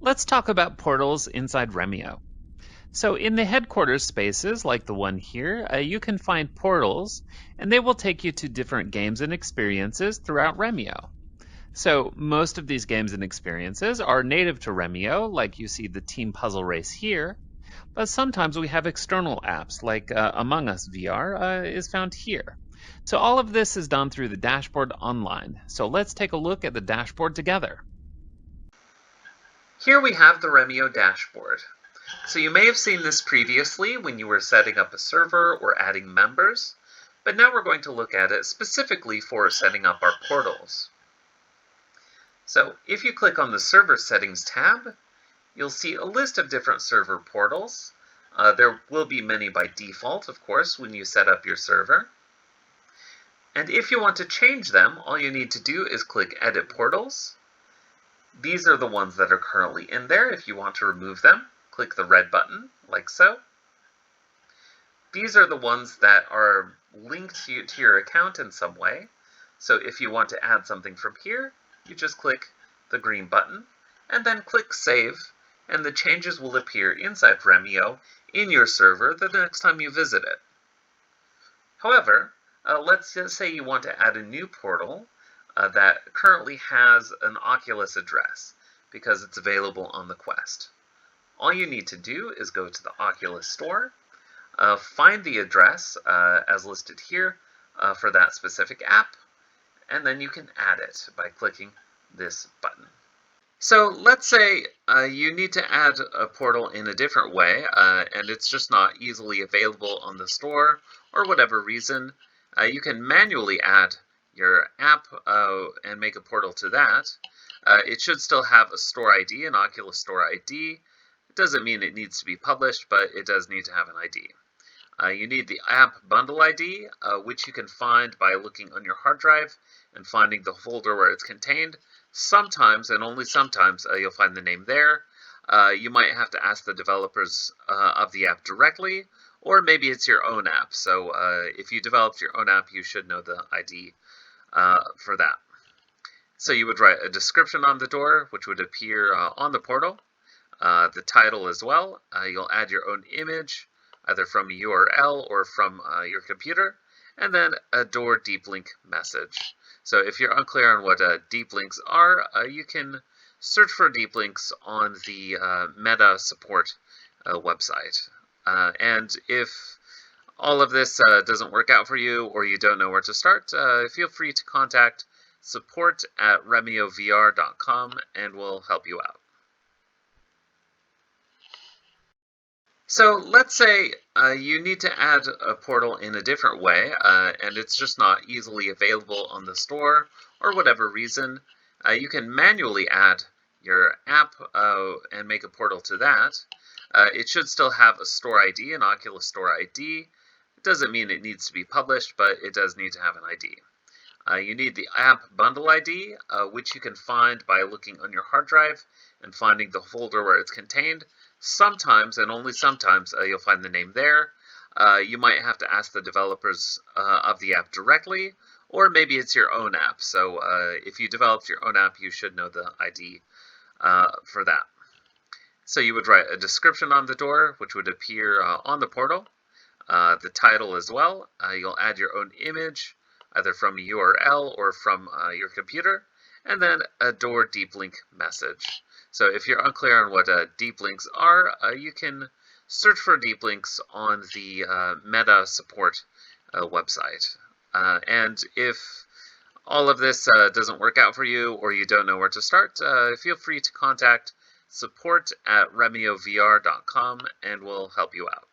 Let's talk about portals inside Remio. So in the headquarters spaces, like the one here, you can find portals, and they will take you to different games and experiences throughout Remio. So most of these games and experiences are native to Remio, like you see the team puzzle race here, but sometimes we have external apps, like Among Us VR is found here. So all of this is done through the dashboard online. So let's take a look at the dashboard together. Here we have the Remio dashboard. So you may have seen this previously when you were setting up a server or adding members, but now we're going to look at it specifically for setting up our portals. So if you click on the Server Settings tab, you'll see a list of different server portals. There will be many by default, of course, when you set up your server. And if you want to change them, all you need to do is click Edit Portals. These are the ones that are currently in there. If you want to remove them, click the red button, like so. These are the ones that are linked to your account in some way. So if you want to add something from here, you just click the green button, and then click Save, and the changes will appear inside Remio in your server the next time you visit it. However, let's just say you want to add a new portal that currently has an Oculus address because it's available on the Quest. All you need to do is go to the Oculus store, find the address as listed here for that specific app, and then you can add it by clicking this button. So let's say you need to add a portal in a different way, and it's just not easily available on the store or whatever reason. You can manually add your app and make a portal to that. It should still have a store ID, an Oculus Store ID. It doesn't mean it needs to be published, but it does need to have an ID. You need the app bundle ID, which you can find by looking on your hard drive and finding the folder where it's contained. Sometimes, and only sometimes, you'll find the name there. You might have to ask the developers of the app directly, or maybe it's your own app. So if you developed your own app, you should know the ID for that. So you would write a description on the door, which would appear on the portal, the title as well. You'll add your own image, either from a URL or from your computer, and then a door deep link message. So if you're unclear on what deep links are, you can search for deep links on the Meta support website. And if all of this doesn't work out for you or you don't know where to start, feel free to contact support@remiovr.com and we'll help you out. So let's say you need to add a portal in a different way, and it's just not easily available on the store or whatever reason. You can manually add your app and make a portal to that. It should still have a store ID, an Oculus Store ID. It doesn't mean it needs to be published, but it does need to have an ID. You need the app bundle ID, which you can find by looking on your hard drive and finding the folder where it's contained. Sometimes, and only sometimes, you'll find the name there. You might have to ask the developers of the app directly, or maybe it's your own app. So if you developed your own app, you should know the ID for that. So you would write a description on the door, which would appear on the portal, the title as well. You'll add your own image, either from a URL or from your computer, and then a door deep link message. So if you're unclear on what deep links are, you can search for deep links on the Meta support website. And if all of this doesn't work out for you or you don't know where to start, feel free to contact support@remiovr.com and we'll help you out.